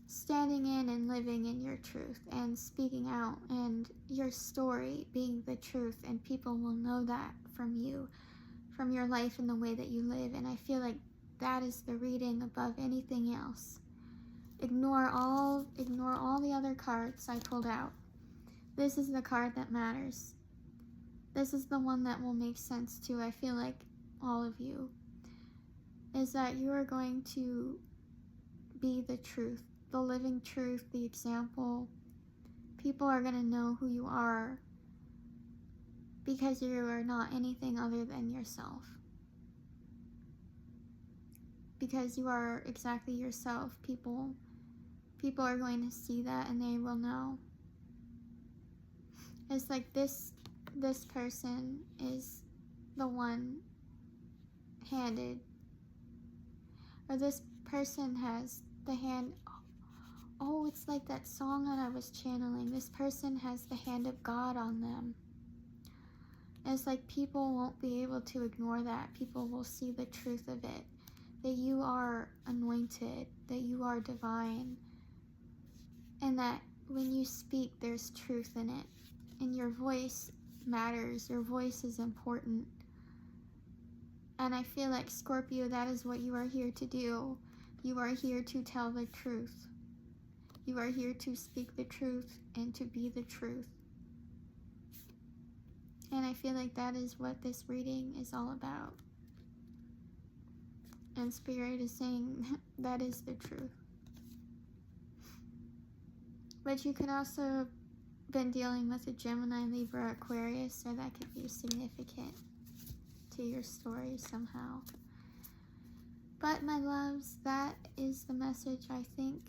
standing in and living in your truth and speaking out, and your story being the truth, and people will know that from you, from your life and the way that you live. And I feel like that is the reading above anything else. Ignore all the other cards I pulled out. This is the card that matters. This is the one that will make sense to, I feel like, all of you. Is that you are going to be the truth, the living truth, the example. People are going to know who you are because you are not anything other than yourself. Because you are exactly yourself. People are going to see that and they will know. It's like this person is the one handed, or this person has the hand. Oh, it's like that song that I was channeling. This person has the hand of God on them. It's like people won't be able to ignore that. People will see the truth of it. That you are anointed, that you are divine, and that when you speak, there's truth in it. And your voice matters. Your voice is important. And I feel like, Scorpio, that is what you are here to do. You are here to tell the truth. You are here to speak the truth and to be the truth. And I feel like that is what this reading is all about. And Spirit is saying that is the truth. But you could also have been dealing with a Gemini, Libra, Aquarius, so that could be significant to your story somehow. But my loves, that is the message, I think.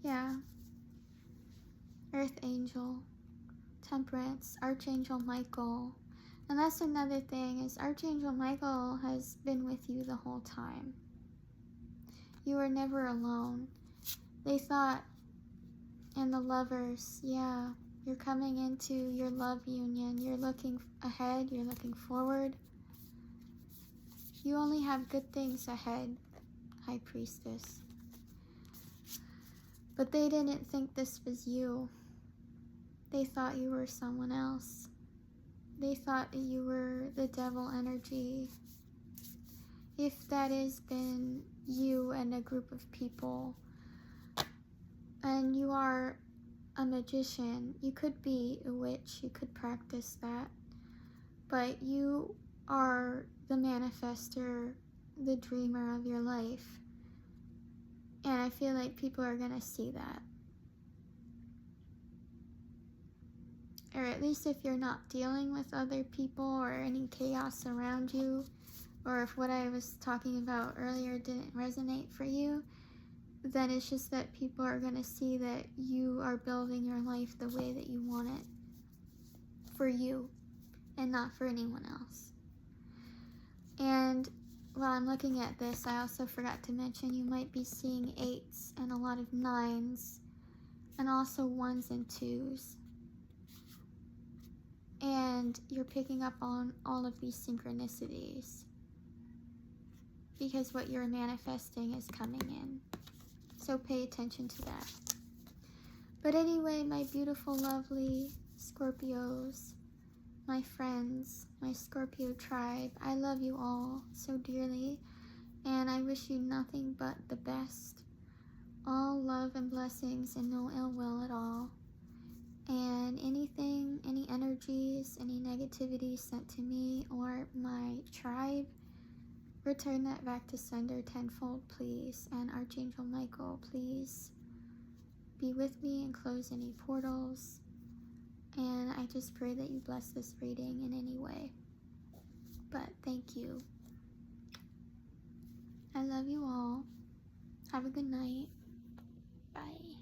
Yeah. Earth Angel, Temperance, Archangel Michael. And that's another thing, is Archangel Michael has been with you the whole time. You were never alone. They thought, and the Lovers, yeah, you're coming into your love union. You're looking ahead, you're looking forward. You only have good things ahead, High Priestess. But they didn't think this was you. They thought you were someone else. They thought that you were the devil energy. If that has been you and a group of people, and you are a magician, you could be a witch, you could practice that, but you are the manifester, the dreamer of your life. And I feel like people are gonna see that. Or at least if you're not dealing with other people or any chaos around you, or if what I was talking about earlier didn't resonate for you, then it's just that people are going to see that you are building your life the way that you want it, for you and not for anyone else. And while I'm looking at this, I also forgot to mention you might be seeing 8s and a lot of 9s, and also 1s and 2s. And you're picking up on all of these synchronicities because what you're manifesting is coming in. So pay attention to that. But anyway, my beautiful, lovely Scorpios, my friends, my Scorpio tribe, I love you all so dearly, and I wish you nothing but the best. All love and blessings and no ill will at all. And anything, any energies, any negativity sent to me or my tribe, return that back to sender tenfold, please. And Archangel Michael, please be with me and close any portals. And I just pray that you bless this reading in any way. But thank you. I love you all. Have a good night. Bye.